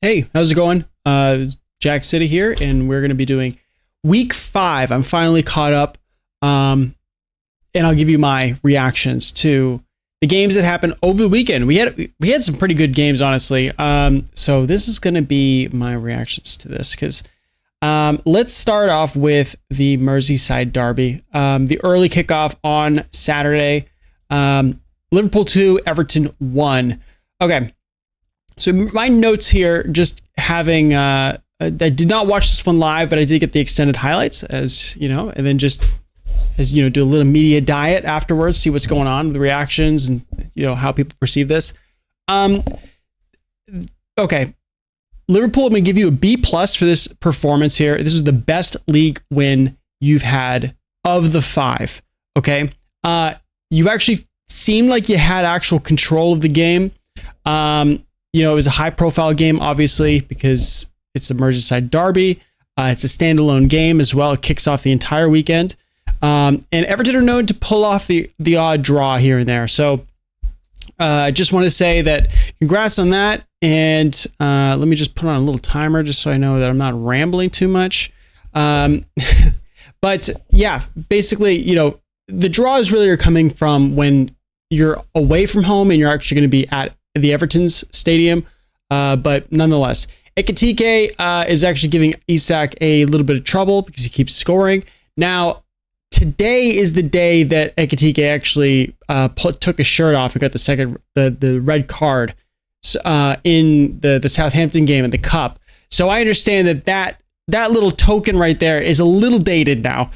Hey, how's it going? Jack City here, and we're going to be doing week 5. I'm finally caught up, and I'll give you my reactions to the games that happened over the weekend. We had some pretty good games, honestly. So this is going to be my reactions to this, because let's start off with the Merseyside derby. The early kickoff on Saturday. Liverpool 2, Everton 1. Okay. So my notes here, just having, I did not watch this one live, but I did get the extended highlights, as you know, and then just as you know, do a little media diet afterwards, see what's going on, the reactions, and you know how people perceive this. Okay, Liverpool, I'm gonna give you a B+ for this performance here. This was the best league win you've had of the 5. Okay, you actually seemed like you had actual control of the game. You know, it was a high-profile game, obviously, because it's a Merseyside derby. It's a standalone game as well. It kicks off the entire weekend. And Everton are known to pull off the odd draw here and there. So I just want to say that congrats on that. And let me just put on a little timer just so I know that I'm not rambling too much. But yeah, basically, you know, the draws really are coming from when you're away from home and you're actually going to be at the Everton's stadium. But nonetheless, Ekitike is actually giving Isak a little bit of trouble because he keeps scoring. Now, today is the day that Ekitike actually took his shirt off and got the red card in the Southampton game in the Cup. So I understand that little token right there is a little dated now,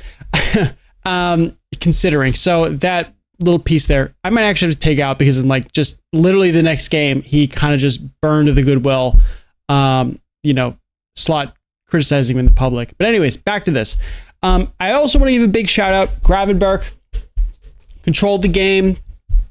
considering. So that little piece there, I might actually have to take out, because I'm like, just literally the next game, he kind of just burned the goodwill, you know, Slot criticizing him in the public. But anyways, back to this. I also want to give a big shout out. Gravenberch controlled the game,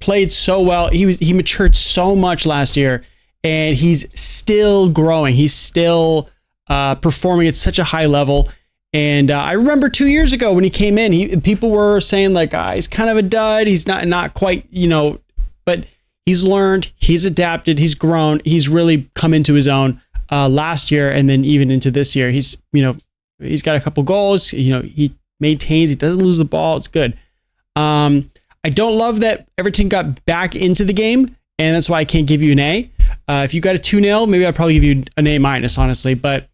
played so well. He matured so much last year, and he's still growing. He's still performing at such a high level. And I remember 2 years ago when he came in, people were saying like, he's kind of a dud. He's not quite, you know, but he's learned, he's adapted, he's grown, he's really come into his own last year, and then even into this year. He's got a couple goals. You know, he maintains, he doesn't lose the ball. It's good. I don't love that Everton got back into the game, and that's why I can't give you an A. If you got a 2-0, maybe I'd probably give you an A-, honestly. But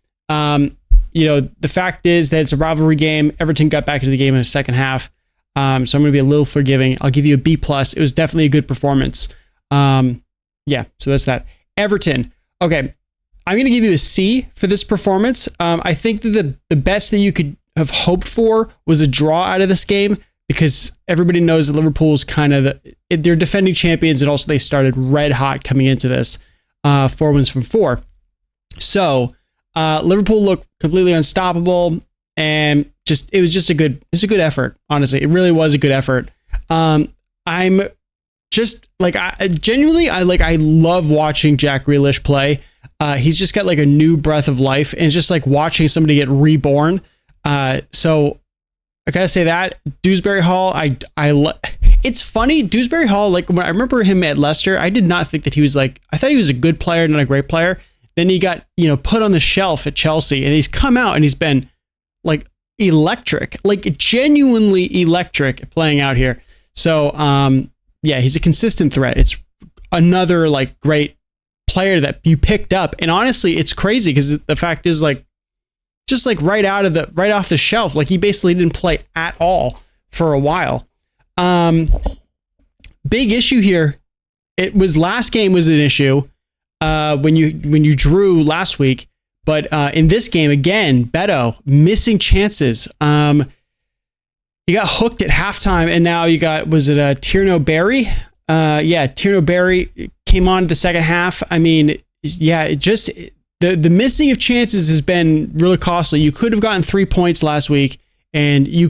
you know, the fact is that it's a rivalry game. Everton got back into the game in the second half. So I'm going to be a little forgiving. I'll give you a B+. It was definitely a good performance. Yeah, so that's that. Everton. Okay, I'm going to give you a C for this performance. I think that the best that you could have hoped for was a draw out of this game, because everybody knows that Liverpool's kind of they're defending champions, and also they started red hot coming into this, 4 wins from 4. So Liverpool looked completely unstoppable, and it was just a good effort. Honestly, it really was a good effort. I'm just like, I love watching Jack Grealish play. He's just got like a new breath of life, and it's just like watching somebody get reborn. So I gotta say that Dewsbury Hall, it's funny, Dewsbury Hall, like when I remember him at Leicester, I did not think that he was I thought he was a good player, not a great player. Then he got, you know, put on the shelf at Chelsea, and he's come out and he's been like electric, like genuinely electric playing out here. So, yeah, he's a consistent threat. It's another like great player that you picked up. And honestly, it's crazy because the fact is, like, just like right off the shelf, like he basically didn't play at all for a while. Big issue here. Last game was an issue. When you drew last week, but in this game again, Beto missing chances. You got hooked at halftime, and now you got, was it Tierno Barry? Yeah, Tierno Barry came on the second half. I mean, yeah, the missing of chances has been really costly. You could have gotten 3 points last week, and you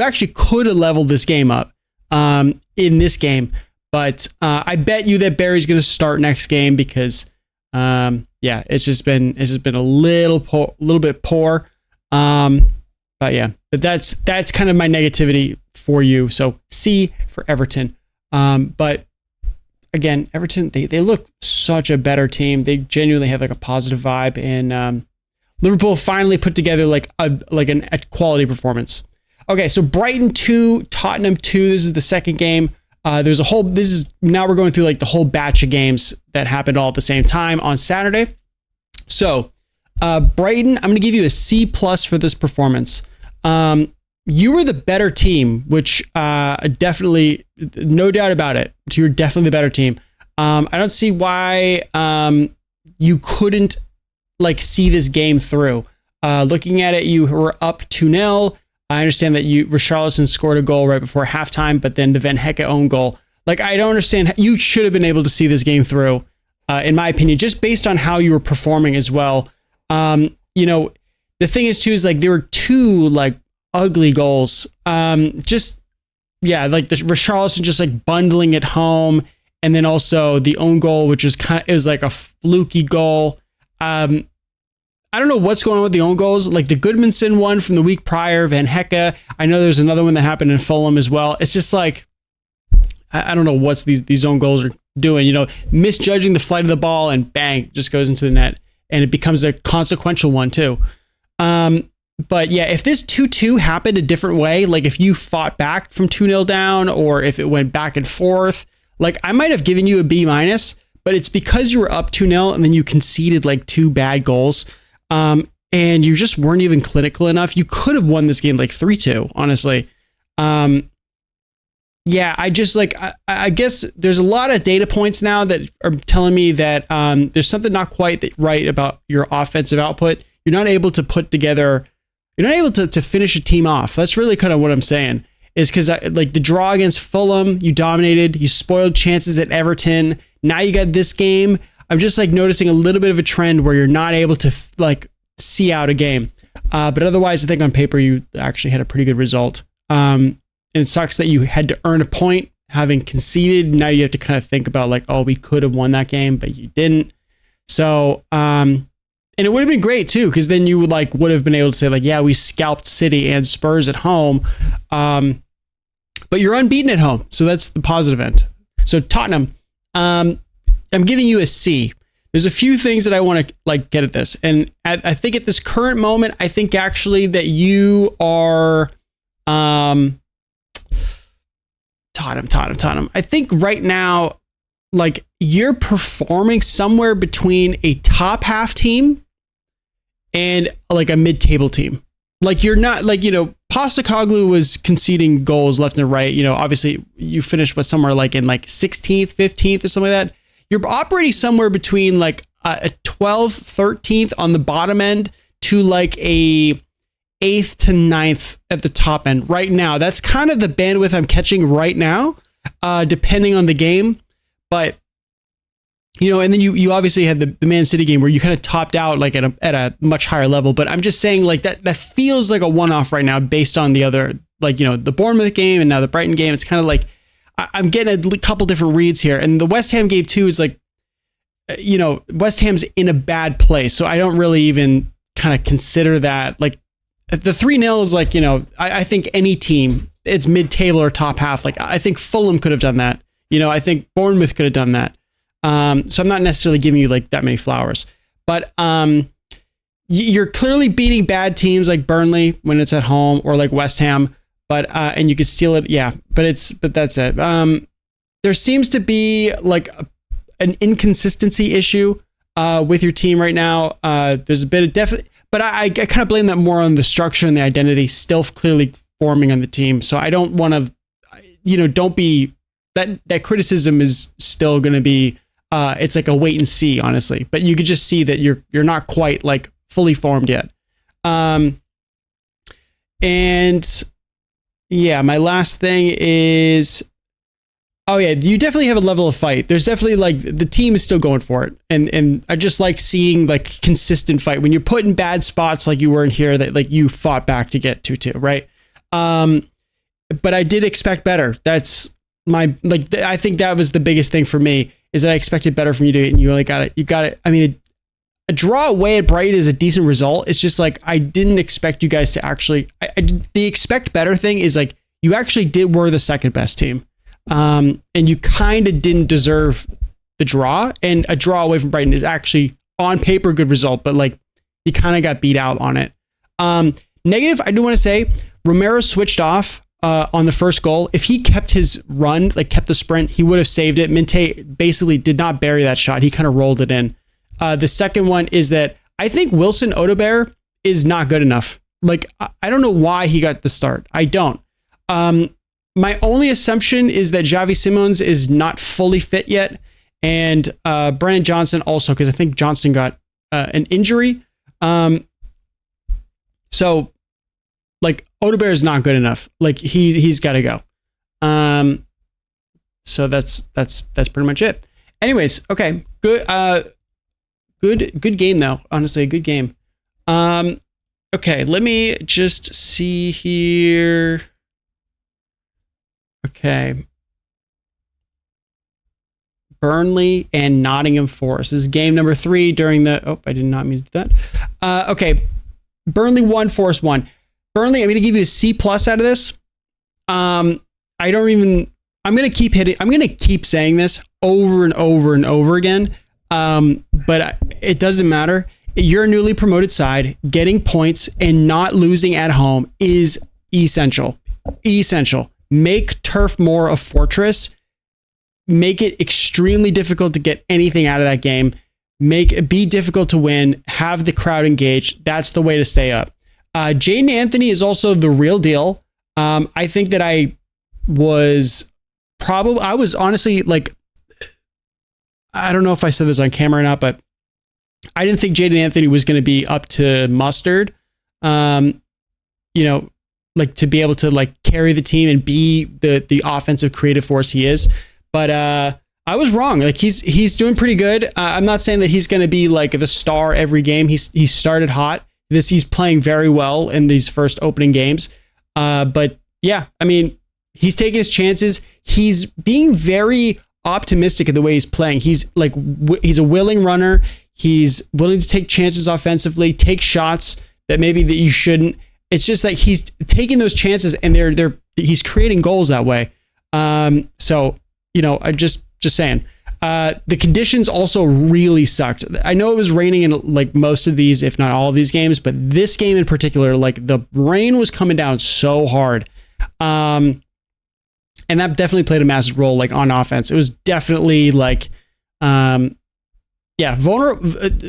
actually could have leveled this game up in this game. But I bet you that Barry's going to start next game, because yeah, it's just been a little bit poor. But yeah, but that's kind of my negativity for you. So C for Everton. But again, Everton, they look such a better team. They genuinely have like a positive vibe, and Liverpool finally put together like a quality performance. Okay, so Brighton 2, Tottenham 2. This is the second game. Now we're going through like the whole batch of games that happened all at the same time on Saturday. So Brighton, I'm going to give you a C+ for this performance. You were the better team, which definitely, no doubt about it. You're definitely the better team. I don't see why you couldn't like see this game through. Looking at it, you were up 2-0. I understand that Richarlison scored a goal right before halftime, but then the Van Hecke own goal. Like, I don't understand. You should have been able to see this game through, in my opinion, just based on how you were performing as well. The thing is too, is like there were two like ugly goals. Like the Richarlison just like bundling it home. And then also the own goal, which was it was like a fluky goal. I don't know what's going on with the own goals. Like the Goodmanson one from the week prior, Van Hecke. I know there's another one that happened in Fulham as well. It's just like, I don't know what these own goals are doing, misjudging the flight of the ball and bang, just goes into the net. And it becomes a consequential one too. But yeah, if this 2-2 happened a different way, like if you fought back from 2-0 down, or if it went back and forth, like I might have given you a B-, but it's because you were up 2-0 and then you conceded like two bad goals. And you just weren't even clinical enough. You could have won this game like 3-2, honestly. I just like, I guess there's a lot of data points now that are telling me that there's something not quite right about your offensive output. You're not able to to finish a team off. That's really kind of what I'm saying, is because like the draw against Fulham, you dominated, you spoiled chances at Everton. Now you got this game. I'm just like noticing a little bit of a trend where you're not able to like see out a game. But otherwise, I think on paper, you actually had a pretty good result. And it sucks that you had to earn a point having conceded. Now you have to kind of think about like, oh, we could have won that game, but you didn't. So, and it would have been great too, because then you would have been able to say like, yeah, we scalped City and Spurs at home. But you're unbeaten at home. So that's the positive end. So Tottenham, I'm giving you a C. There's a few things that I want to like get at this. And I think at this current moment, I think actually that you are Tottenham. I think right now, like you're performing somewhere between a top half team and like a mid-table team. Like you're not like, Postecoglou was conceding goals left and right. Obviously you finished with somewhere like in like 16th, 15th or something like that. You're operating somewhere between like a 12th, 13th on the bottom end to like a 8th to 9th at the top end right now. That's kind of the bandwidth I'm catching right now, depending on the game. But, and then you obviously had the Man City game where you kind of topped out like at a much higher level. But I'm just saying like that feels like a one-off right now based on the other, like, the Bournemouth game and now the Brighton game. It's kind of like, I'm getting a couple different reads here. And the West Ham game too is like, West Ham's in a bad place. So I don't really even kind of consider that. Like the 3-0 is like, I think any team, it's mid-table or top half. Like I think Fulham could have done that. I think Bournemouth could have done that. So I'm not necessarily giving you like that many flowers. But you're clearly beating bad teams like Burnley when it's at home, or like West Ham. But and you could steal it, yeah. But that's it. There seems to be like an inconsistency issue with your team right now. There's a bit of definitely, but I kind of blame that more on the structure and the identity still clearly forming on the team. So I don't want to, don't be that criticism is still going to be. It's like a wait and see, honestly. But you could just see that you're not quite like fully formed yet. And yeah, my last thing is, oh yeah, you definitely have a level of fight. There's definitely like the team is still going for it. And I just like seeing like consistent fight when you're put in bad spots like you were in here, that like you fought back to get 2-2, right? But I did expect better. That's I think that was the biggest thing for me, is that I expected better from you, and you only got it. You got it. I mean, a draw away at Brighton is a decent result. It's just like, I didn't expect you guys to actually, the expect better thing is like, you actually were the second best team. And you kind of didn't deserve the draw. And a draw away from Brighton is actually on paper a good result, but like he kind of got beat out on it. Negative, I do want to say Romero switched off on the first goal. If he kept his run, like kept the sprint, he would have saved it. Minte basically did not bury that shot. He kind of rolled it in. The second one is that I think Wilson Odobert is not good enough. Like, I don't know why he got the start. I don't. My only assumption is that Xavi Simons is not fully fit yet. And Brennan Johnson also, because I think Johnson got an injury. So, like, Odobert is not good enough. Like, he's got to go. So that's pretty much it. Anyways, okay, good game though. Honestly, a good game. Okay, let me just see here. Okay. Burnley and Nottingham Forest. This is game number 3 during the... Oh, I did not mean to do that. Okay. Burnley 1, Forest 1. Burnley, I'm going to give you a C+ out of this. I'm going to keep saying this over and over and over again. But it doesn't matter. You're a newly promoted side. Getting points and not losing at home is essential. Essential. Make Turf Moor a fortress. Make it extremely difficult to get anything out of that game. Be difficult to win. Have the crowd engaged. That's the way to stay up. Jaden Anthony is also the real deal. I think that I was honestly like, I don't know if I said this on camera or not, but I didn't think Jaden Anthony was going to be up to mustard. Like to be able to like carry the team and be the offensive creative force he is. But I was wrong. Like he's doing pretty good. I'm not saying that he's going to be like the star every game. He started hot. He's playing very well in these first opening games. But yeah, I mean, he's taking his chances. He's being very optimistic in the way he's playing. He's like he's a willing runner. He's willing to take chances offensively, take shots that maybe that you shouldn't. It's just that he's taking those chances and he's creating goals that way. So, I just saying. The conditions also really sucked. I know it was raining in like most of these, if not all of these games, but this game in particular, like the rain was coming down so hard. And that definitely played a massive role like on offense. It was definitely like,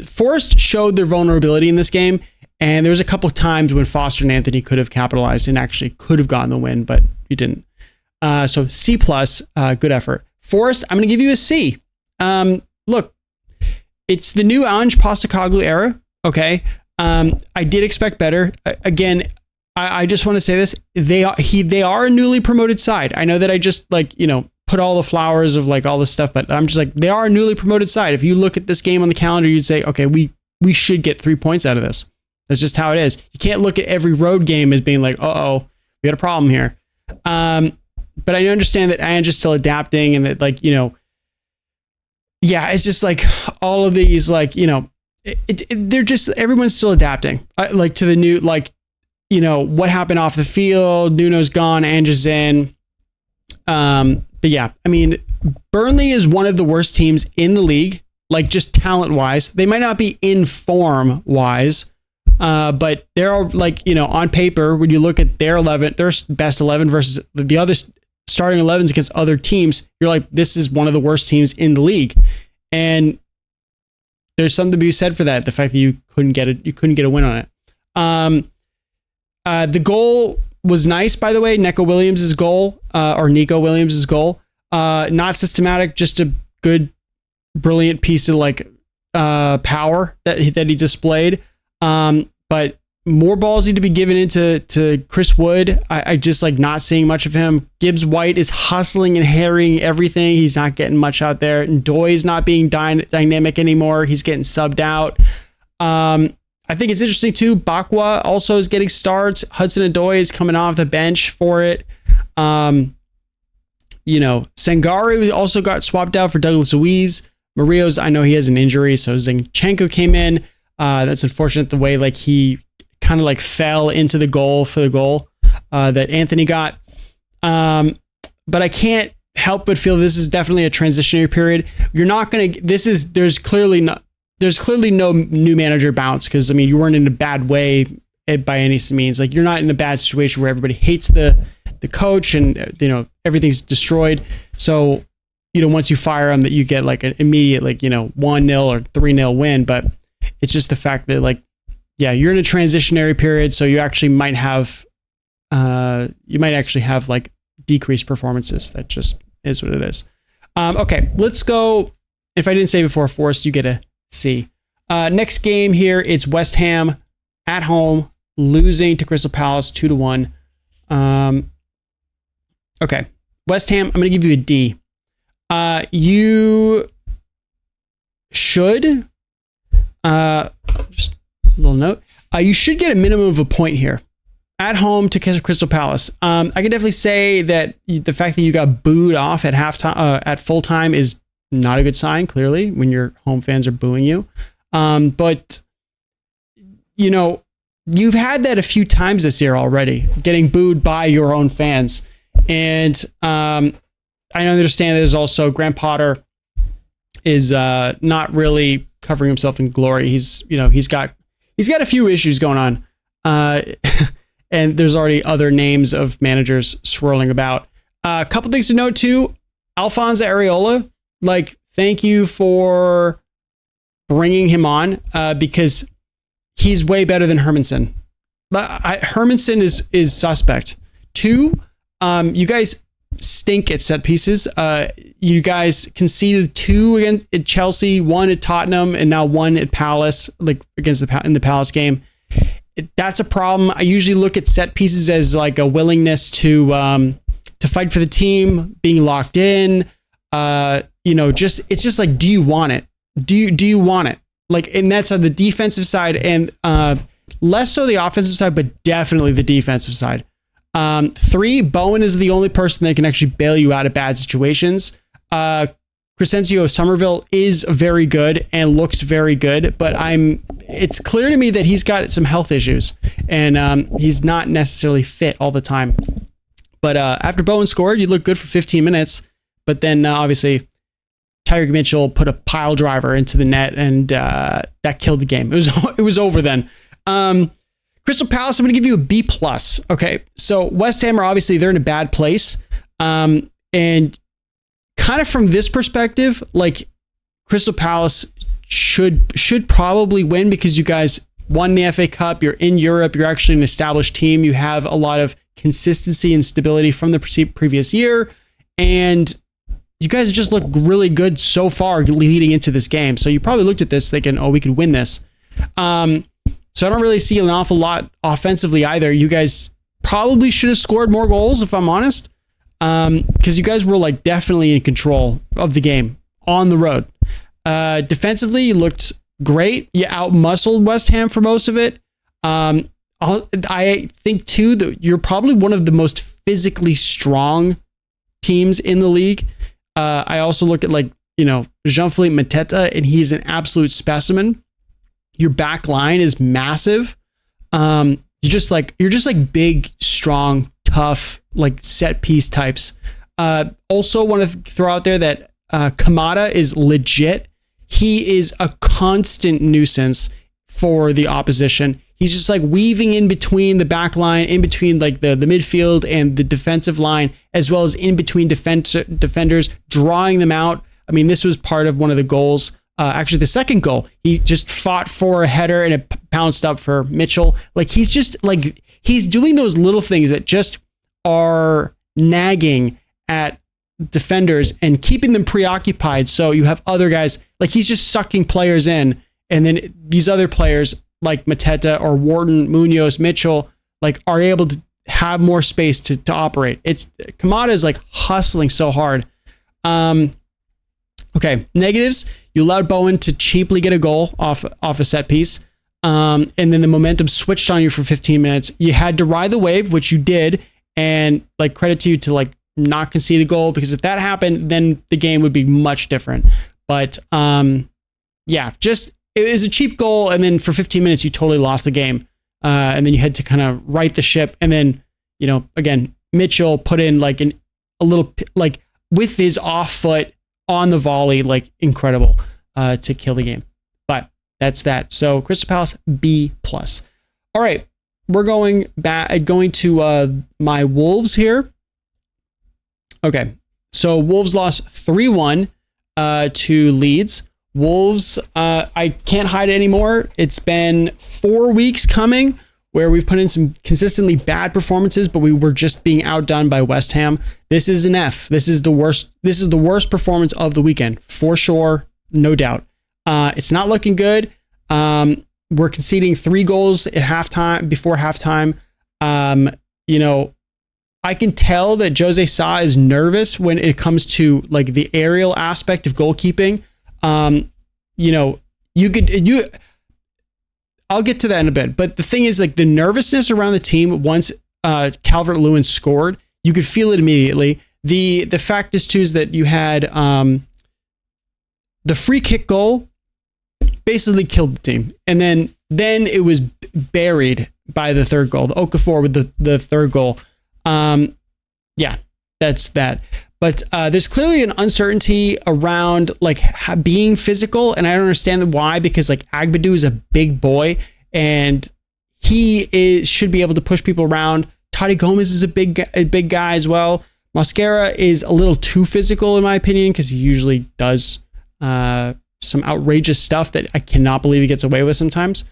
Forest showed their vulnerability in this game. And there was a couple of times when Foster and Anthony could have capitalized and actually could have gotten the win, but you didn't. So C+, good effort. Forest, I'm going to give you a C. Look, it's the new Ange Postecoglou era. Okay. I did expect better. Again, I just want to say this. They are a newly promoted side. I know that I just put all the flowers of like all this stuff, but I'm just like, they are a newly promoted side. If you look at this game on the calendar, you'd say, okay, we should get 3 points out of this. That's just how it is. You can't look at every road game as being like, we got a problem here. But I understand that Ange is still adapting and that it's just like all of these, they're just, everyone's still adapting to the new, what happened off the field. Nuno's gone, Ange is in. But yeah, I mean, Burnley is one of the worst teams in the league, like just talent wise. They might not be in form wise. But they're on paper, when you look at their best 11 versus the other starting 11s against other teams, you're like, this is one of the worst teams in the league. And there's something to be said for that. The fact that you couldn't get a win on it. The goal was nice, by the way. Nico Williams' goal. Not systematic, just a good, brilliant piece of power that he displayed. But more balls need to be given into Chris Wood. I just not seeing much of him. Gibbs White is hustling and harrying everything. He's not getting much out there. And Doy's not being dynamic anymore. He's getting subbed out. I think it's interesting too. Bakwa also is getting starts. Hudson-Odoi is coming off the bench for it. Sangare also got swapped out for Douglas Luiz. Murillo's, I know he has an injury, so Zinchenko came in. That's unfortunate the way he kind of fell into the goal for the goal that Anthony got. But I can't help but feel this is definitely a transitionary period. You're not going to, there's clearly no new manager bounce, because I mean, you weren't in a bad way by any means. Like, you're not in a bad situation where everybody hates the coach and, you know, everything's destroyed. So, you know, once you fire them, that you get like an immediate, like, you know, 1-0 or 3-0 win. But it's just the fact that, like, yeah, you're in a transitionary period. So you actually might have, like decreased performances. That just is what it is. Okay, let's go. If I didn't say before, Forrest, you get a C. Next game here, it's West Ham at home, losing to Crystal Palace 2-1. Okay, West Ham, I'm going to give you a D. You should, just a little note, you should get a minimum of a point here at home to Crystal Palace. I can definitely say that the fact that you got booed off at halftime, at full time, is not a good sign, clearly, when your home fans are booing you. But, you know, you've had that a few times this year already, getting booed by your own fans. And I understand there's also Graham Potter is not really covering himself in glory. He's got a few issues going on. And there's already other names of managers swirling about. A couple things to note too. Alphonso Areola, like, thank you for bringing him on, because he's way better than Hermanson. Hermanson is suspect. 2, you guys stink at set pieces. You guys conceded 2 at Chelsea, 1 at Tottenham, and now 1 at Palace, like against in the Palace game. That's a problem. I usually look at set pieces as like a willingness to fight for the team, being locked in. You know, it's just like, do you want it? Do you want it? Like, and that's on the defensive side, and less so the offensive side, but definitely the defensive side. 3, Bowen is the only person that can actually bail you out of bad situations. Crescencio Somerville is very good and looks very good, but it's clear to me that he's got some health issues, and he's not necessarily fit all the time. But after Bowen scored, you looked good for 15 minutes, but then obviously Tyreek Mitchell put a pile driver into the net, and that killed the game. It was over then. Crystal Palace, I'm going to give you a B+. Okay, so West Ham they're in a bad place, and kind of from this perspective, like, Crystal Palace should probably win, because you guys won the FA Cup. You're in Europe. You're actually an established team. You have a lot of consistency and stability from the previous year, and you guys just look really good so far leading into this game. So you probably looked at this thinking, oh, we could win this. So I don't really see an awful lot offensively either. You guys probably should have scored more goals, if I'm honest, because you guys were like definitely in control of the game on the road. Defensively, you looked great. You out-muscled West Ham for most of it. I think too that you're probably one of the most physically strong teams in the league. I also look at, like, you know, Jean-Philippe Mateta, and he's an absolute specimen. Your back line is massive. You're just like big, strong, tough, like set piece types. Also want to throw out there that Kamada is legit. He is a constant nuisance for the opposition. He's just like weaving in between the back line, in between like the midfield and the defensive line, as well as in between defenders, drawing them out. I mean, this was part of one of the goals. Actually, the second goal, he just fought for a header and it pounced up for Mitchell. Like, he's just like, he's doing those little things that just are nagging at defenders and keeping them preoccupied. So you have other guys, like, he's just sucking players in. And then these other players like Mateta or Wharton, Munoz, Mitchell, like, are able to have more space to operate. Kamada is like hustling so hard. Okay, negatives. You allowed Bowen to cheaply get a goal off a set piece. And then the momentum switched on you for 15 minutes. You had to ride the wave, which you did. And like, credit to you to like not concede a goal, because if that happened, then the game would be much different. But yeah, just, it was a cheap goal. And then for 15 minutes, you totally lost the game. And then you had to kind of right the ship. And then, you know, again, Mitchell put in like a little, like with his off foot on the volley, like incredible to kill the game. But that's that. So Crystal Palace B+. All right, we're going to my Wolves here. Okay, so Wolves lost 3-1 to Leeds. Wolves, I can't hide it anymore. It's been 4 weeks coming where we've put in some consistently bad performances, but we were just being outdone by West Ham. This is an F. This is the worst. This is the worst performance of the weekend for sure, no doubt. It's not looking good. We're conceding 3 goals at halftime. Before halftime, I can tell that Jose Sa is nervous when it comes to like the aerial aspect of goalkeeping. I'll get to that in a bit, but the thing is, like, the nervousness around the team once Calvert-Lewin scored, you could feel it immediately. The fact is too is that you had the free kick goal basically killed the team, and then it was buried by the third goal, the Okafor with the third goal. Yeah, that's that. But there's clearly an uncertainty around like being physical, and I don't understand why, because like Agbadou is a big boy and he should be able to push people around. Tati Gomez is a big guy as well. Mosquera is a little too physical in my opinion, because he usually does some outrageous stuff that I cannot believe he gets away with sometimes.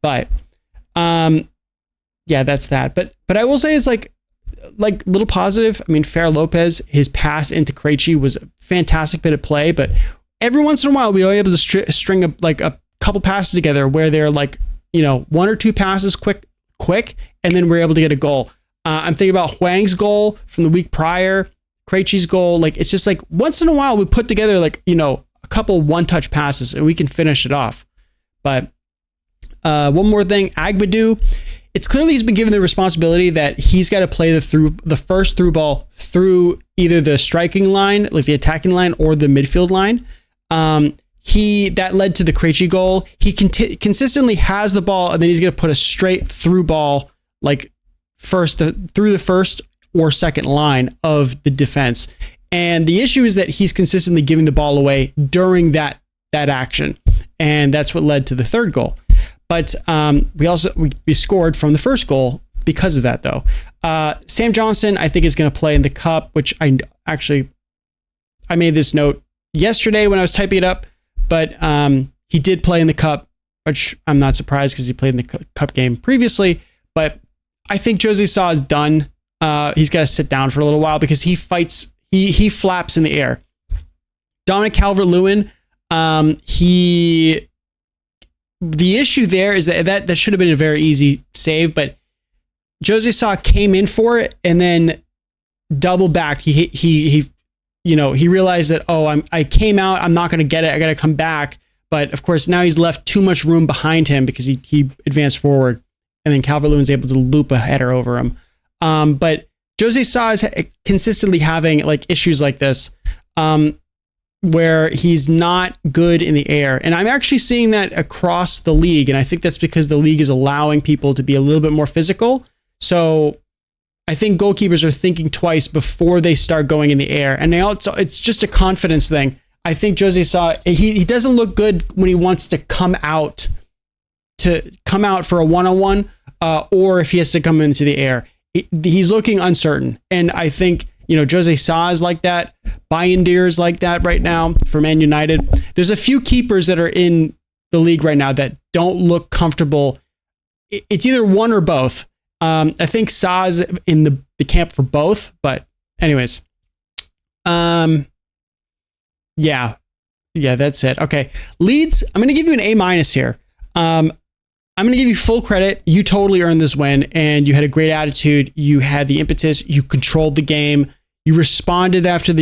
But yeah, that's that. But I will say is like little positive. I mean, Fer Lopez, his pass into Krejci was a fantastic bit of play, but every once in a while we were able to string a couple passes together where they're like, 1 or 2 passes quick, and then we're able to get a goal. I'm thinking about Hwang's goal from the week prior, Krejci's goal. Like, it's just like once in a while we put together like, a couple one-touch passes and we can finish it off. But one more thing, Agbadou, it's clearly he's been given the responsibility that he's got to play the first through ball through either the striking line, like the attacking line, or the midfield line. That led to the Krejci goal. He consistently has the ball, and then he's going to put a straight through ball, like through the first or second line of the defense. And the issue is that he's consistently giving the ball away during that action, and that's what led to the third goal. But we scored from the first goal because of that, though. Sam Johnson, I think, is going to play in the cup, which I made this note yesterday when I was typing it up, but he did play in the cup, which I'm not surprised because he played in the cup game previously. But I think Jose Sa is done. He's got to sit down for a little while because he fights. He flaps in the air. Dominic Calvert-Lewin, the issue there is that should have been a very easy save, but Jose Sa came in for it and then double back. He realized that, I came out, I'm not going to get it, I got to come back. But of course now he's left too much room behind him because he advanced forward, and then Calvert-Lewin's able to loop a header over him. But Jose Sa is consistently having like issues like this, where he's not good in the air. And I'm actually seeing that across the league. And I think that's because the league is allowing people to be a little bit more physical. So I think goalkeepers are thinking twice before they start going in the air. And it's just a confidence thing. I think Jose Sa, he doesn't look good when he wants to come out for a one-on-one, or if he has to come into the air. He's looking uncertain. And I think, Jose Sa is like that. Bayindir is like that right now for Man United. There's a few keepers that are in the league right now that don't look comfortable. It's either one or both. I think Sa is in the camp for both. But anyways, yeah, that's it. Okay, Leeds, I'm going to give you an A- here. I'm going to give you full credit. You totally earned this win, and you had a great attitude. You had the impetus. You controlled the game. You responded after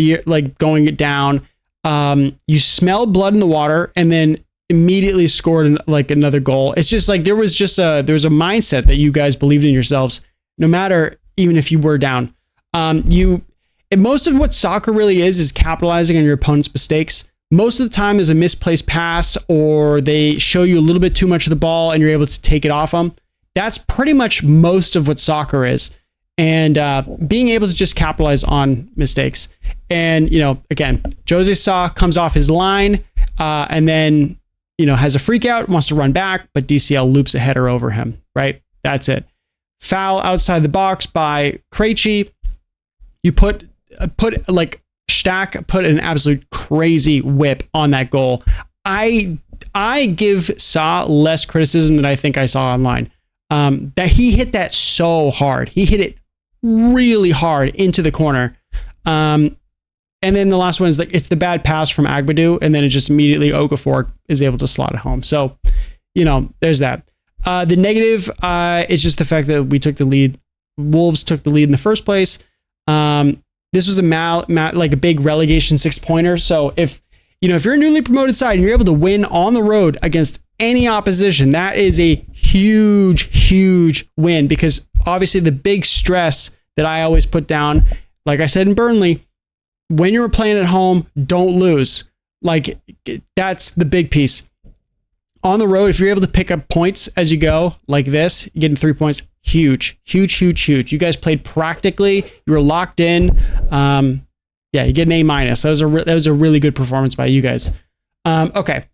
going it down. You smelled blood in the water, and then immediately scored another goal. It's just like there was a mindset that you guys believed in yourselves, no matter even if you were down. And most of what soccer really is capitalizing on your opponent's mistakes. Most of the time is a misplaced pass, or they show you a little bit too much of the ball and you're able to take it off them. That's pretty much most of what soccer is. And being able to just capitalize on mistakes. And, again, Jose Sa comes off his line and then, has a freak out, wants to run back, but DCL loops a header over him, right? That's it. Foul outside the box by Krejci. You put Stack put an absolute crazy whip on that goal. I give Sa less criticism than I think I saw online. That he hit that so hard. He hit it really hard into the corner. And then the last one is it's the bad pass from Agbadu, and then it just immediately Okafor is able to slot it home. So, there's that. The negative is just the fact that we took the lead. Wolves took the lead in the first place. This was a big relegation 6-pointer. So if you're a newly promoted side and you're able to win on the road against any opposition, that is a huge, huge win, because obviously the big stress that I always put down, like I said in Burnley, when you're playing at home, don't lose. Like, that's the big piece. On the road, if you're able to pick up points as you go, like this, getting 3 points, huge, huge, huge, huge. You guys played practically. You were locked in. You get an A-. That was a really good performance by you guys. Okay.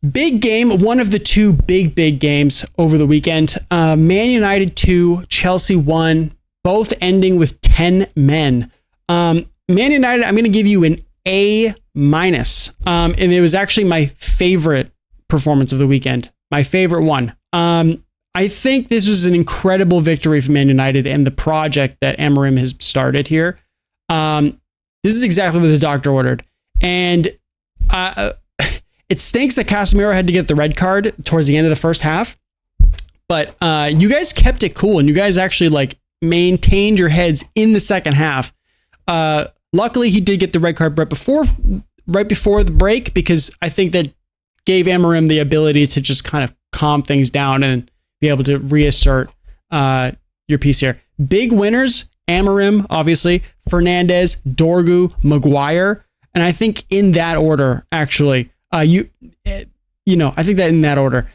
Big game. One of the two big games over the weekend. Man United 2, Chelsea 1, both ending with 10 men. Man United, I'm going to give you an A-. And it was actually my favorite performance of the weekend. My favorite one. I think this was an incredible victory for Man United and the project that Amorim has started here. This is exactly what the doctor ordered. And it stinks that Casemiro had to get the red card towards the end of the first half. But you guys kept it cool, and you guys actually maintained your heads in the second half. Luckily, he did get the red card right before the break, because I think that gave Amorim the ability to just kind of calm things down and be able to reassert your piece here. Big winners, Amorim, obviously, Fernandez, Dorgu, Maguire, and I think in that order, actually. I think that in that order.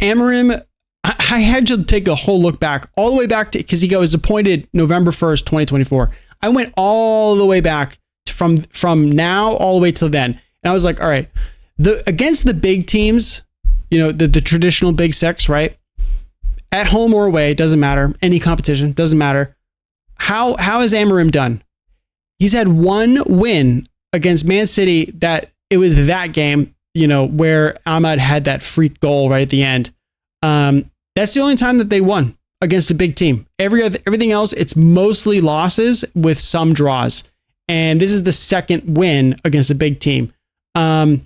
Amorim, I had to take a whole look back, all the way back to, because he was appointed November 1st, 2024. I went all the way back from now all the way till then. And I was like, all right, against the big teams, the traditional big six, right? At home or away, doesn't matter. Any competition, doesn't matter. How has Amorim done? He's had one win against Man City. That it was that game, where Ahmad had that freak goal right at the end. That's the only time that they won against a big team. Everything else, it's mostly losses with some draws. And this is the second win against a big team. So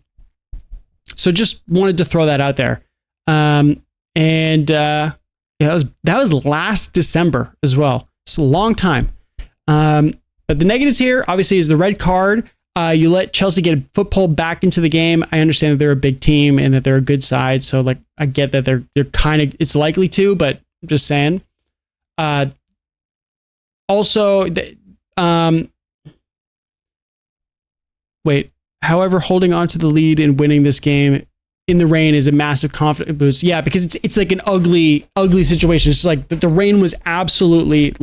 just wanted to throw that out there. That was last December as well. It's a long time. But the negatives here, obviously, is the red card. You let Chelsea get a foot pulled back into the game. I understand that they're a big team and that they're a good side. So I get that they're kind of, it's likely to, but I'm just saying. However, holding on to the lead and winning this game in the rain is a massive confidence boost. Yeah, because it's like an ugly situation. It's just like the rain was absolutely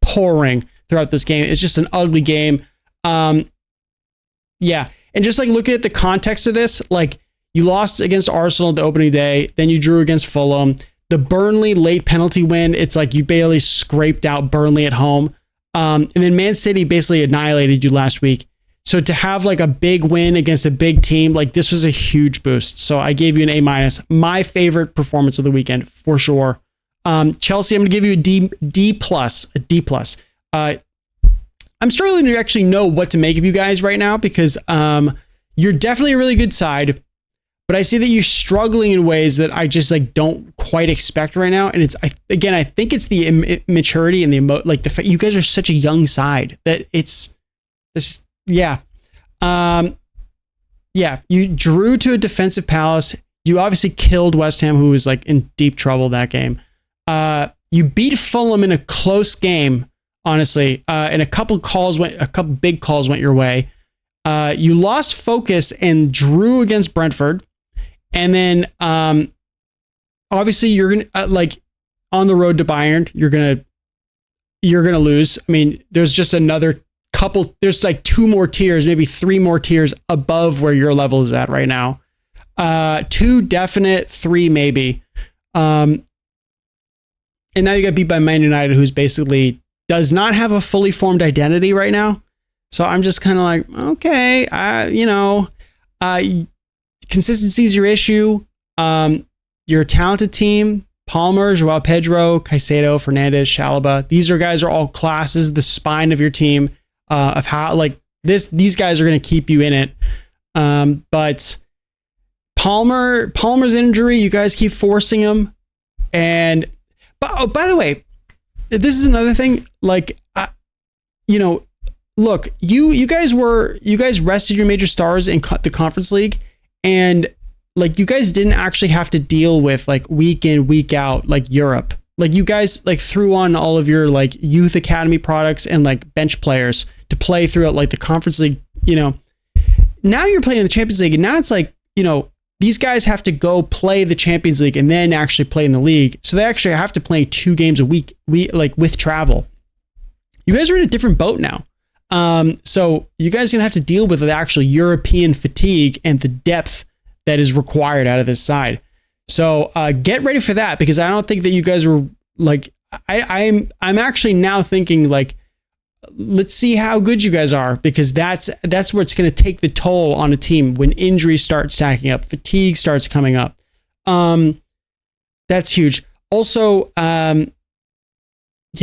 pouring throughout this game. It's just an ugly game. Yeah. And just looking at the context of this, you lost against Arsenal the opening day, then you drew against Fulham. The Burnley late penalty win, it's you barely scraped out Burnley at home. And then Man City basically annihilated you last week. So to have a big win against a big team, this was a huge boost. So I gave you an A-. My favorite performance of the weekend for sure. Chelsea, I'm going to give you a D+. I'm struggling to actually know what to make of you guys right now, because you're definitely a really good side, but I see that you're struggling in ways that I just don't quite expect right now. And I think it's the immaturity and the fact you guys are such a young side that it's this. Yeah. You drew to a defensive Palace. You obviously killed West Ham, who was in deep trouble that game. You beat Fulham in a close game, honestly. And a couple big calls went your way. You lost focus and drew against Brentford. And then, obviously you're going to, on the road to Bayern, you're going to you're going to lose. I mean, there's just another couple, there's like 2 more tiers, maybe 3 more tiers above where your level is at right now. 2 definite, 3 maybe. And now you got beat by Man United, who's basically does not have a fully formed identity right now. So I'm just kind of like, okay, consistency is your issue. You're a talented team. Palmer, Joao Pedro, Caicedo, Fernandez, Chalobah. These guys are all classes, the spine of your team, of how like these guys are going to keep you in it. But Palmer's injury, you guys keep forcing him. But by the way, this is another thing. Like, look, you guys rested your major stars in the Conference League, and like you guys didn't actually have to deal with like week in, week out, like Europe. Like you guys like threw on all of your like youth academy products and like bench players to play throughout like the Conference League. Now you're playing in the Champions League, and now it's like, these guys have to go play the Champions League and then actually play in the league. So they actually have to play 2 games a week, like with travel. You guys are in a different boat now. So you guys are going to have to deal with the actual European fatigue and the depth that is required out of this side. So get ready for that, because I don't think that you guys were like, I'm actually now thinking like, let's see how good you guys are, because that's what's going to take the toll on a team when injuries start stacking up, fatigue starts coming up. That's huge. Also,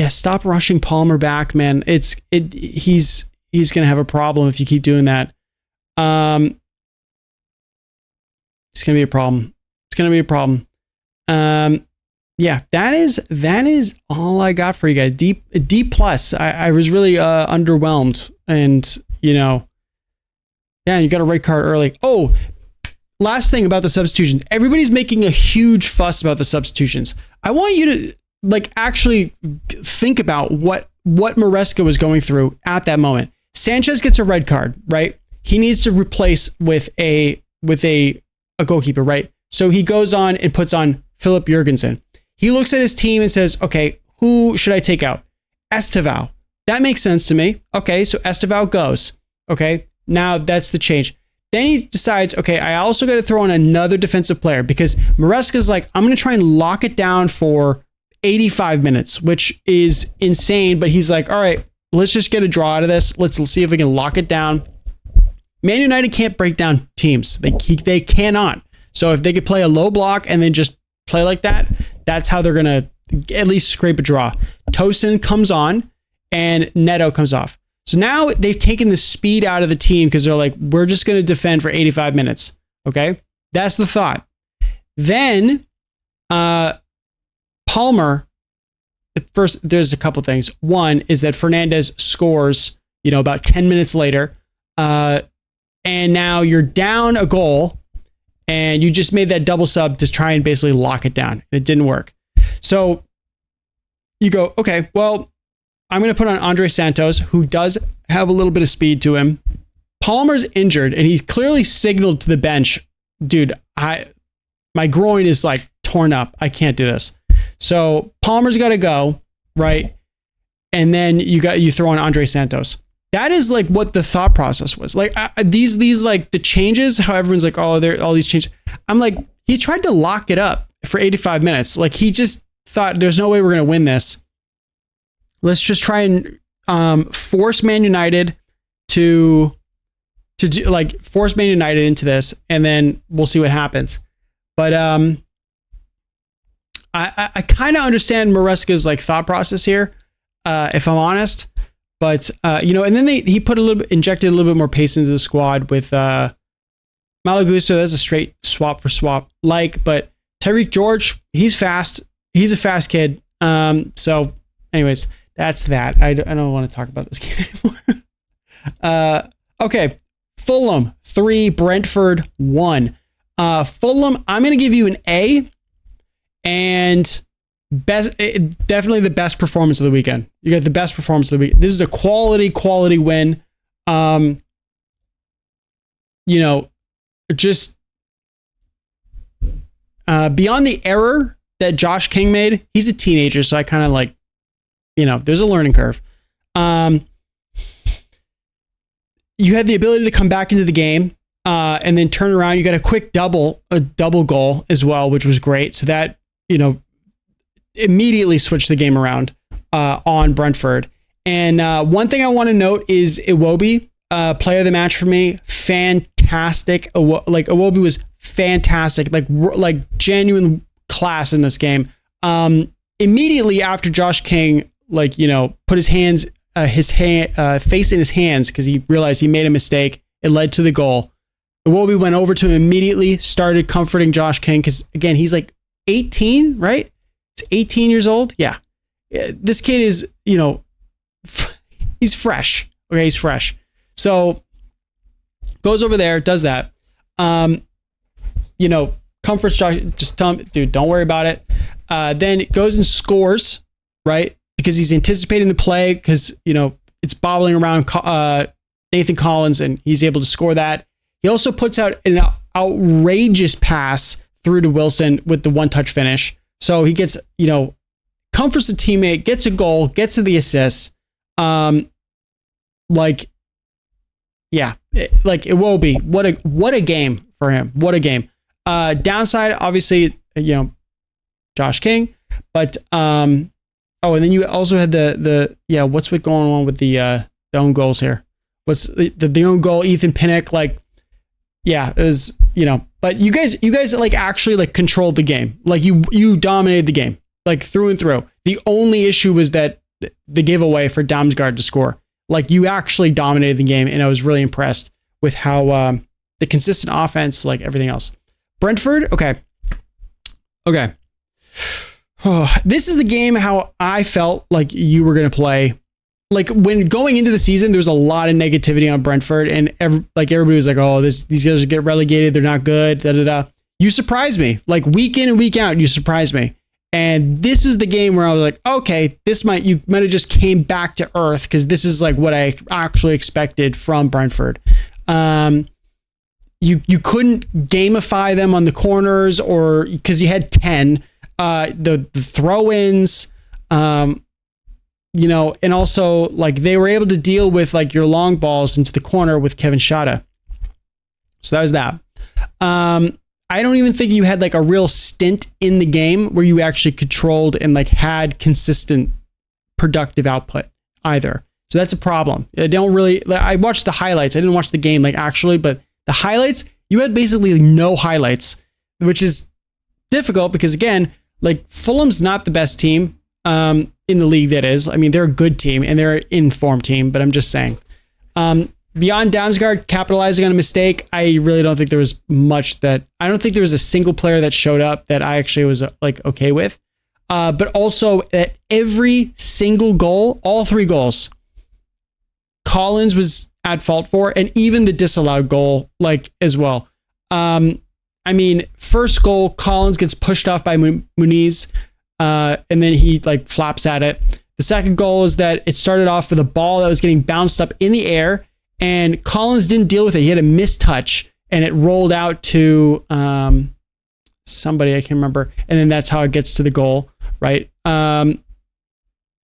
stop rushing Palmer back, man. He's going to have a problem if you keep doing that. It's going to be a problem. It's going to be a problem. That is all I got for you guys. D plus. I was really underwhelmed, and you got a red card early. Oh, last thing about the substitutions. Everybody's making a huge fuss about the substitutions. I want you to like actually think about what Maresca was going through at that moment. Sanchez gets a red card, right? He needs to replace with a goalkeeper, right? So he goes on and puts on Philip Jurgensen. He looks at his team and says, okay, who should I take out? Esteval. That makes sense to me. Okay, so Esteval goes. Okay, now that's the change. Then he decides, okay, I also got to throw in another defensive player, because Maresca's like, I'm going to try and lock it down for 85 minutes, which is insane. But he's like, all right, let's just get a draw out of this. Let's see if we can lock it down. Man United can't break down teams. They cannot. So if they could play a low block and then just play like that, that's how they're going to at least scrape a draw. Tosin comes on and Neto comes off. So now they've taken the speed out of the team, because they're like, we're just going to defend for 85 minutes. Okay. That's the thought. Then Palmer, first, there's a couple things. One is that Fernandez scores, about 10 minutes later. And now you're down a goal, and you just made that double sub to try and basically lock it down. It didn't work. So you go, okay, well, I'm going to put on Andre Santos, who does have a little bit of speed to him. Palmer's injured, and he clearly signaled to the bench, dude, my groin is like torn up. I can't do this. So Palmer's got to go, right? And then you throw on Andre Santos. That is like what the thought process was. Like these like the changes, how everyone's like, oh, there all these changes. I'm like, he tried to lock it up for 85 minutes. Like he just thought, there's no way we're going to win this. Let's just try and force Man United to do, like, force Man United into this, and then we'll see what happens. But I kind of understand Maresca's like thought process here, if I'm honest. But and then he injected a little bit more pace into the squad with Malagusto. That's a straight swap for swap. But Tyreek George, he's fast. He's a fast kid. So, anyways, that's that. I don't want to talk about this game anymore. Okay, Fulham 3, Brentford 1. Fulham, I'm going to give you an A, and definitely the best performance of the weekend. You got the best performance of the week. This is a quality win. Just beyond the error that Josh King made. He's a teenager, so I kind of like, there's a learning curve. You had the ability to come back into the game and then turn around. You got a quick double goal as well, which was great. So that, immediately switched the game around on Brentford. And one thing I want to note is Iwobi, player of the match for me. Fantastic. Iwobi was fantastic, like genuine class in this game. Immediately after Josh King, put his face in his hands because he realized he made a mistake. It led to the goal. Iwobi went over to him immediately, started comforting Josh King because, again, he's like 18, right? He's 18 years old. Yeah. This kid is, he's fresh. Okay, he's fresh. So goes over there, does that. Comforts Josh, just tell him, dude, don't worry about it. Then goes and scores, right? Because he's anticipating the play because, it's bobbling around Nathan Collins and he's able to score that. He also puts out an outrageous pass through to Wilson with the one-touch finish. So he gets, comforts the teammate, gets a goal, gets to the assist. It will be. What a game for him. What a game. Downside, obviously, Josh King, but and then you also had what's going on with the own goals here? What's the own goal? Ethan Pinnock, it was, but you guys actually controlled the game. You dominated the game, through and through. The only issue was that the giveaway for Damsgaard to score. You actually dominated the game, and I was really impressed with how the consistent offense, everything else. Brentford, okay. Oh, this is the game how I felt like you were going to play. When going into the season, there was a lot of negativity on Brentford, and everybody was like, "Oh, these guys get relegated. They're not good." Da da da. You surprised me. Week in and week out, you surprised me. And this is the game where I was like, "Okay, you might have just came back to earth because this is what I actually expected from Brentford." You couldn't gamify them on the corners or because you had 10. The throw-ins. And also they were able to deal with your long balls into the corner with Kevin Shada. So that was that. I don't even think you had a real stint in the game where you actually controlled and had consistent productive output either. So that's a problem. I watched the highlights. I didn't watch the game actually, but the highlights, you had basically no highlights, which is difficult because again, Fulham's not the best team. In the league, that is. I mean, they're a good team and they're an informed team, but I'm just saying. Beyond Damsgaard capitalizing on a mistake, I really don't think there was much I don't think there was a single player that showed up that I actually was okay with. But also at every single goal, all 3 goals, Collins was at fault for, and even the disallowed goal, as well. First goal, Collins gets pushed off by Muniz. And then he flaps at it. The second goal is that it started off with a ball that was getting bounced up in the air and Collins didn't deal with it. He had a mistouch and it rolled out to somebody, I can't remember. And then that's how it gets to the goal, right? The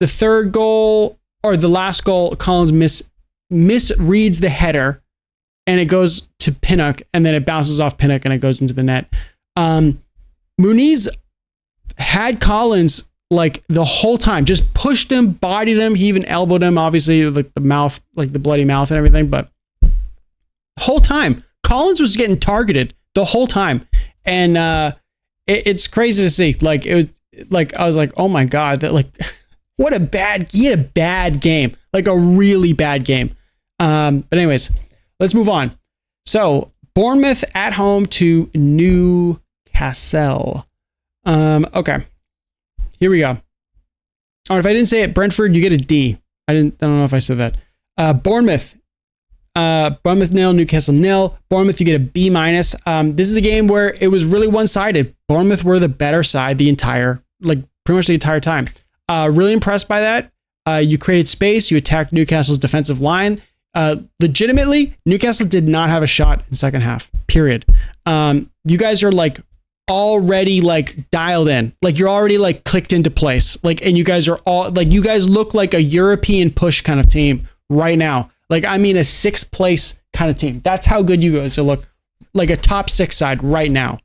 third goal or the last goal, Collins misreads the header and it goes to Pinnock and then it bounces off Pinnock and it goes into the net. Muniz had Collins the whole time, just pushed him, bodied him. He even elbowed him, obviously, the mouth, the bloody mouth and everything. But the whole time, Collins was getting targeted the whole time, and it's crazy to see. It was I was like, oh my god, that he had a bad game, a really bad game. But anyways, let's move on. So Bournemouth at home to Newcastle. Okay, here we go. Oh, if I didn't say it, Brentford, you get a D. I don't know if I said that. Bournemouth 0, Newcastle 0. Bournemouth, you get a B-. This is a game where it was really one-sided. Bournemouth were the better side pretty much the entire time. Really impressed by that. You created space. You attacked Newcastle's defensive line. Legitimately, Newcastle did not have a shot in second half, period. You guys are already like dialed in. Like you're already like clicked into place. Like, and you guys are all like, you guys look like a European push kind of team right now. Like, I mean, a 6th place kind of team. That's how good you guys look, like a top 6 side right now.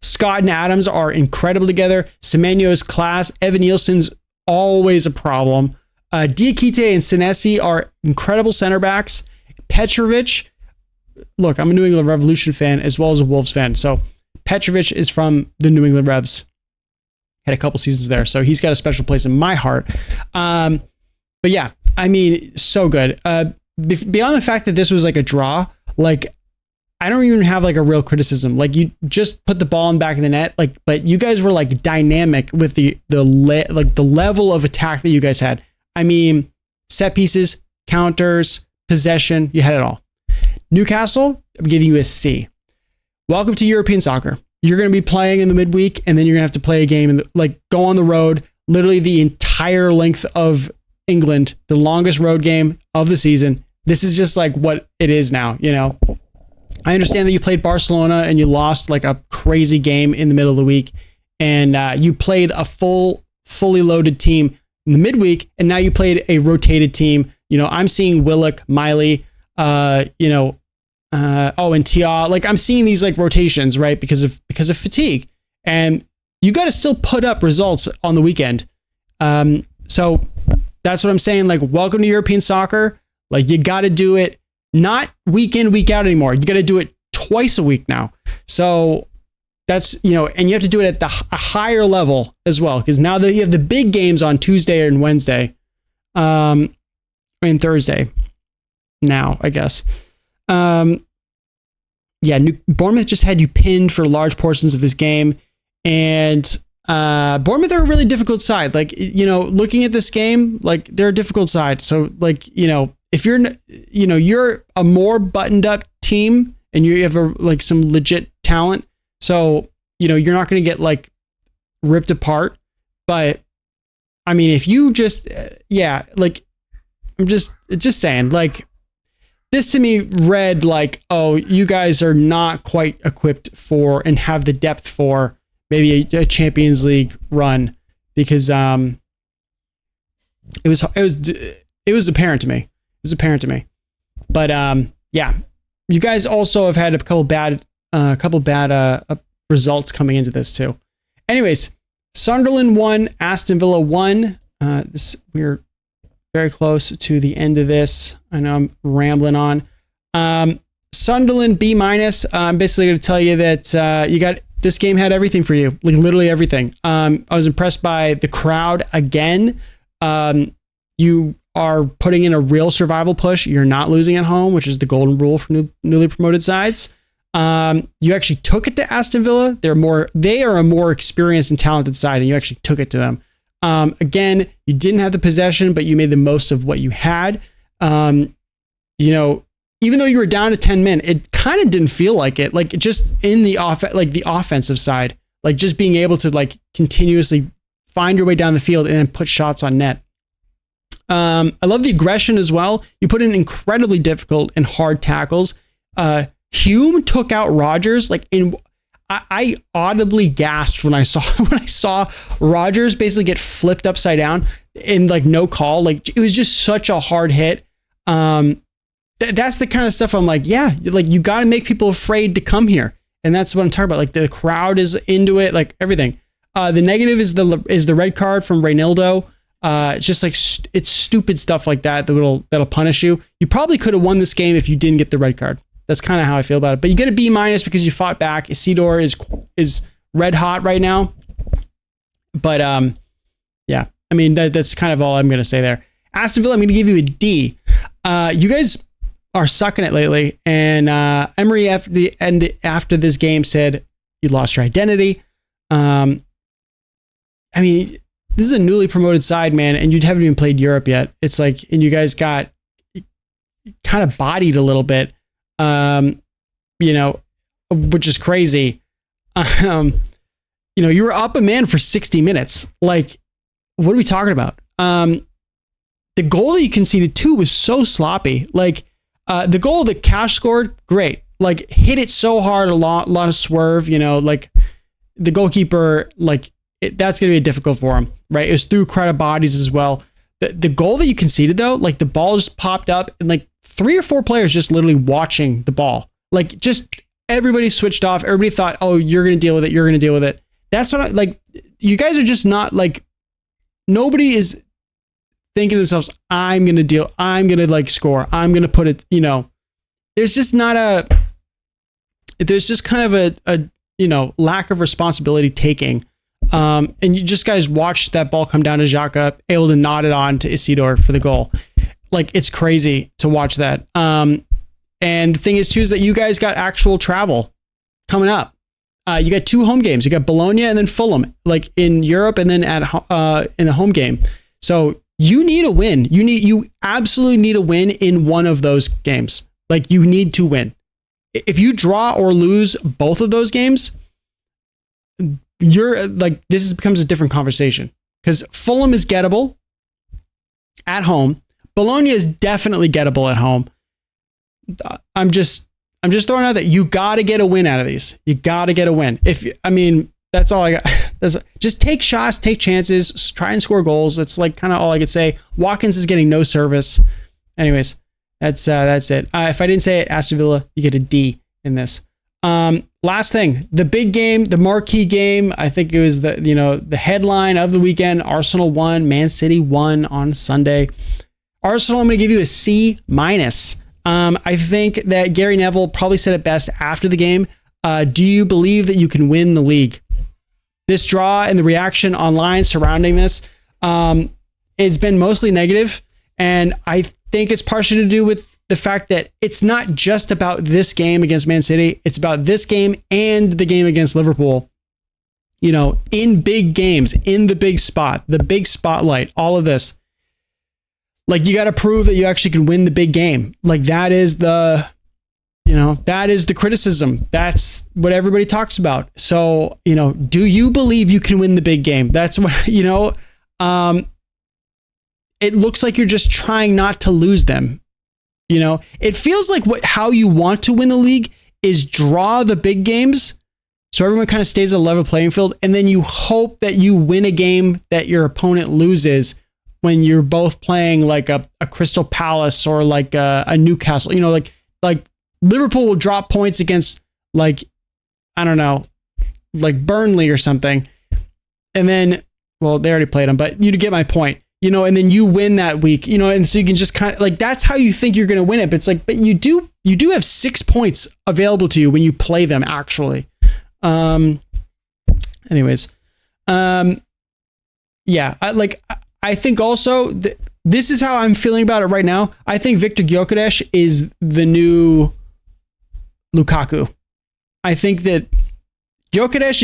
Scott and Adams are incredible together. Semenyo's class. Evan Nielsen's always a problem. Diakite and Senesi are incredible center backs. Petrovic, look, I'm a New England Revolution fan as well as a Wolves fan. So Petrovic is from the New England Revs. Had a couple seasons there. So he's got a special place in my heart. But yeah, I mean, so good. Beyond the fact that this was like a draw, like I don't even have like a real criticism. Like you just put the ball in the back of the net, like, but you guys were like dynamic with the level of attack that you guys had. I mean, set pieces, counters, possession, you had it all. Newcastle, I'm giving you a C. Welcome to European soccer. You're going to be playing in the midweek, and then you're going to have to play a game and like go on the road, literally the entire length of England, the longest road game of the season. This is just like what it is now, you know. I understand that you played Barcelona and you lost like a crazy game in the middle of the week, and you played a fully loaded team in the midweek, and now you played a rotated team. You know, I'm seeing Willock, Miley, and Tia. Like I'm seeing these like rotations, right? Because of fatigue, and you got to still put up results on the weekend. So that's what I'm saying. Like, welcome to European soccer. Like you got to do it. Not week in, week out anymore. You got to do it twice a week now. So that's, you know, and you have to do it at a higher level as well. Because now that you have the big games on Tuesday and Wednesday, and Thursday now, I guess. Bournemouth just had you pinned for large portions of this game. And Bournemouth are a really difficult side. Like, you know, looking at this game, like they're a difficult side. So like, you know, if you're a more buttoned up team and you have like some legit talent, so, you know, you're not going to get like ripped apart. But I mean, if you just, like, I'm just saying, like, this to me read like, oh, you guys are not quite equipped for and have the depth for maybe a Champions League run, because it was apparent to me. It was apparent to me. But yeah, you guys also have had a couple bad results coming into this too. Anyways, Sunderland 1, Aston Villa 1. We're very close to the end of this. I know I'm rambling on. Sunderland B-. I'm basically going to tell you that you got this game had everything for you, like literally everything. I was impressed by the crowd again. You are putting in a real survival push. You're not losing at home, which is the golden rule for newly promoted sides. You actually took it to Aston Villa. They are a more experienced and talented side, and you actually took it to them. Again, you didn't have the possession, but you made the most of what you had. You know, even though you were down to 10 men, it kind of didn't feel like it. Like just in the the offensive side, like just being able to like continuously find your way down the field and then put shots on net. I love the aggression as well. You put in incredibly difficult and hard tackles. Hume took out Rodgers. Like I audibly gasped when I saw Rodgers basically get flipped upside down in like no call. Like it was just such a hard hit. That's the kind of stuff I'm like, yeah, like you got to make people afraid to come here. And that's what I'm talking about. Like the crowd is into it, like everything. The negative is the red card from Reynaldo. It's just like it's stupid stuff like that'll punish you. You probably could have won this game if you didn't get the red card. That's kind of how I feel about it. But you get a B- because you fought back. Isidore is red hot right now. But yeah, I mean that's kind of all I'm going to say there. Aston Villa, I'm going to give you a D. You guys are sucking it lately, and Emery after this game said you lost your identity. I mean, this is a newly promoted side, man, and you haven't even played Europe yet. It's like, and you guys got kind of bodied a little bit, you know, which is crazy. You know, you were up a man for 60 minutes. Like, what are we talking about? The goal that you conceded too was so sloppy. Like, the goal that Cash scored, great. Like, hit it so hard, a lot of swerve, you know, like, the goalkeeper, that's going to be difficult for him, right? It was through credit bodies as well. The goal that you conceded though, like the ball just popped up and like 3 or 4 players just literally watching the ball. Like just everybody switched off. Everybody thought, oh, you're going to deal with it. You're going to deal with it. That's what you guys are just not like, nobody is thinking to themselves, I'm going to like score. I'm going to put it, there's just kind of a lack of responsibility taking. And you just guys watched that ball come down to Xhaka, able to nod it on to Isidore for the goal. Like, it's crazy to watch that. And the thing is, too, is that you guys got actual travel coming up. You got 2 home games. You got Bologna and then Fulham, like in Europe, and then in the home game. So you need a win. You absolutely need a win in one of those games. Like, you need to win. If you draw or lose both of those games, you're like, becomes a different conversation, because Fulham is gettable at home. Bologna is definitely gettable at home. I'm just throwing out that you got to get a win out of these. You got to get a win. That's all I got. Just take shots, take chances, try and score goals. That's like kind of all I could say. Watkins is getting no service. Anyways, that's it. If I didn't say it, Aston Villa, you get a D in this. Last thing, the big game, the marquee game. I think it was the headline of the weekend. Arsenal won, Man City won on Sunday. Arsenal, I'm going to give you a C-. I think that Gary Neville probably said it best after the game. Do you believe that you can win the league? This draw and the reaction online surrounding this has been mostly negative, and I think it's partially to do with the fact that it's not just about this game against Man City. It's about this game and the game against Liverpool. In big games, in the big spot, the big spotlight, all of this. Like, you got to prove that you actually can win the big game. Like, that is the criticism. That's what everybody talks about. So, do you believe you can win the big game? That's what, it looks like you're just trying not to lose them. It feels like how you want to win the league is draw the big games, so everyone kind of stays at a level playing field, and then you hope that you win a game that your opponent loses when you're both playing like a Crystal Palace or like a Newcastle. Like Liverpool will drop points against, like, I don't know, like Burnley or something, and then, well, they already played them, but you get my point. And then you win that week, and so you can just kind of like, that's how you think you're going to win it. But it's like, but you do have 6 points available to you when you play them actually. Anyways, yeah, I think also this is how I'm feeling about it right now. I think Victor Gyökeres is the new Lukaku. I think that Gyökeres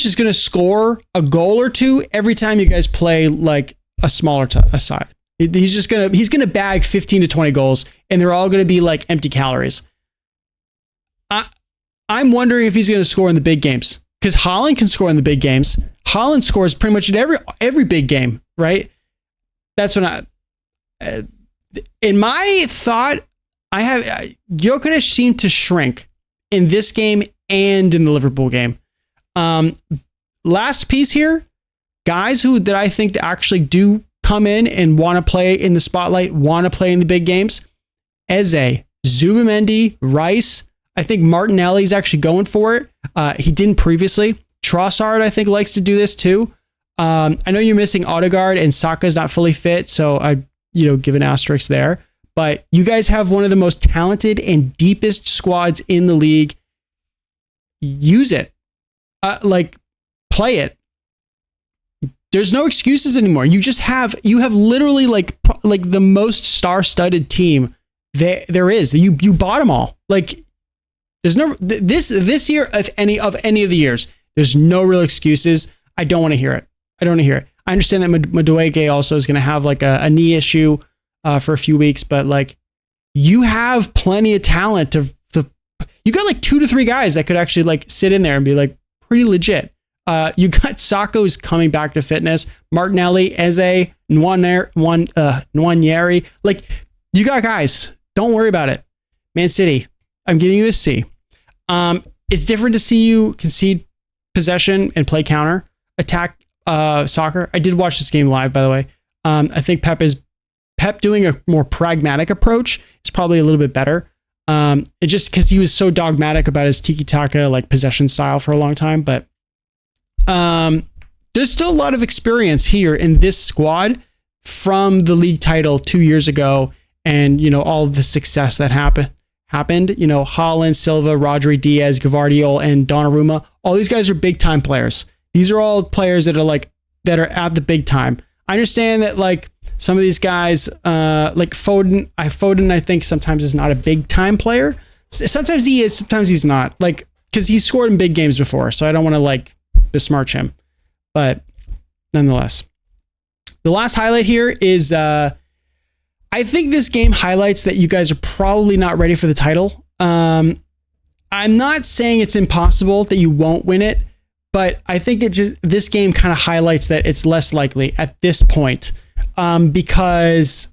is going to score a goal or two every time you guys play like a smaller side. He's going to bag 15 to 20 goals, and they're all going to be like empty calories. I'm wondering if he's going to score in the big games, because Haaland can score in the big games. Haaland scores pretty much in every big game, right? That's when in my thought, I have Gyökeres seemed to shrink in this game and in the Liverpool game. Last piece here, guys that I think that actually do come in and want to play in the spotlight, want to play in the big games. Eze, Zubimendi, Rice. I think Martinelli's actually going for it. He didn't previously. Trossard, I think, likes to do this too. I know you're missing Odegaard and Saka's not fully fit, so I, give an asterisk there. But you guys have one of the most talented and deepest squads in the league. Use it. Play it. There's no excuses anymore. You have literally like the most star-studded team there is. You bought them all. Like, there's no this year of any of the years. There's no real excuses. I don't want to hear it. I understand that Madueke also is going to have like a knee issue for a few weeks, but like, you have plenty of talent to you got like 2 to 3 guys that could actually like sit in there and be like pretty legit. You got Sacco's coming back to fitness, Martinelli, Eze, Nwaneri. Like, you got guys. Don't worry about it. Man City, I'm giving you a C. It's different to see you concede possession and play counter, attack soccer. I did watch this game live, by the way. I think Pep doing a more pragmatic approach is probably a little bit better. It just because he was so dogmatic about his tiki-taka like possession style for a long time, but there's still a lot of experience here in this squad from the league title 2 years ago, and all of the success that happened. Haaland, Silva, Rodri, Diaz, Gvardiol, and Donnarumma. All these guys are big time players. These are all players that are at the big time. I understand that like some of these guys, like Foden, I think sometimes is not a big time player. Sometimes he is, sometimes he's not. Like, because he's scored in big games before, so I don't want to like besmirch him. But nonetheless, the last highlight here is I think this game highlights that you guys are probably not ready for the title. I'm not saying it's impossible that you won't win it, but I think this game kind of highlights that it's less likely at this point, because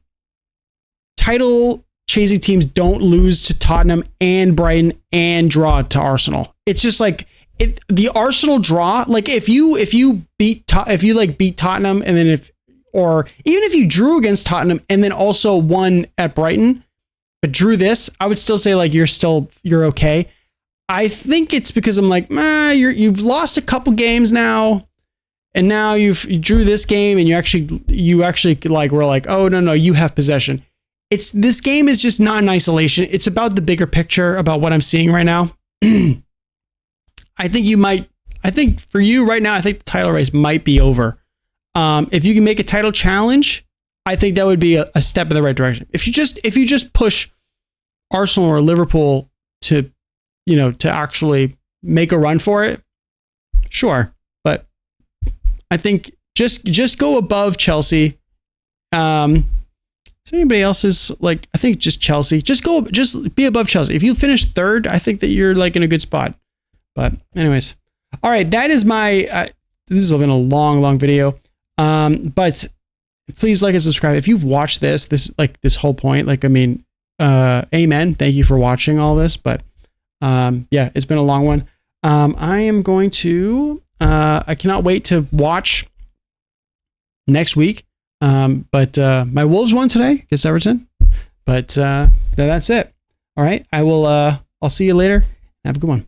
title chasing teams don't lose to Tottenham and Brighton and draw to Arsenal. It's just like the Arsenal draw. Like if you beat Tottenham and then or even if you drew against Tottenham and then also won at Brighton, but drew this, I would still say like you're okay. I think it's because I'm like, you've lost a couple games now, and now you drew this game, and you actually like we're like, oh no, you have possession. This game is just not in isolation. It's about the bigger picture about what I'm seeing right now. I think for you right now, I think the title race might be over. If you can make a title challenge, I think that would be a step in the right direction. If you just push Arsenal or Liverpool to actually make a run for it, sure. But I think just go above Chelsea. So anybody else is like, I think just Chelsea. Just be above Chelsea. If you finish third, I think that you're like in a good spot. But anyways, all right, that is my. This has been a long video. But please like and subscribe if you've watched this whole point. Like, I mean, amen. Thank you for watching all this. But yeah, it's been a long one. I am going to. I cannot wait to watch next week. But my Wolves won today against Everton. But that's it. All right, I will. I'll see you later. Have a good one.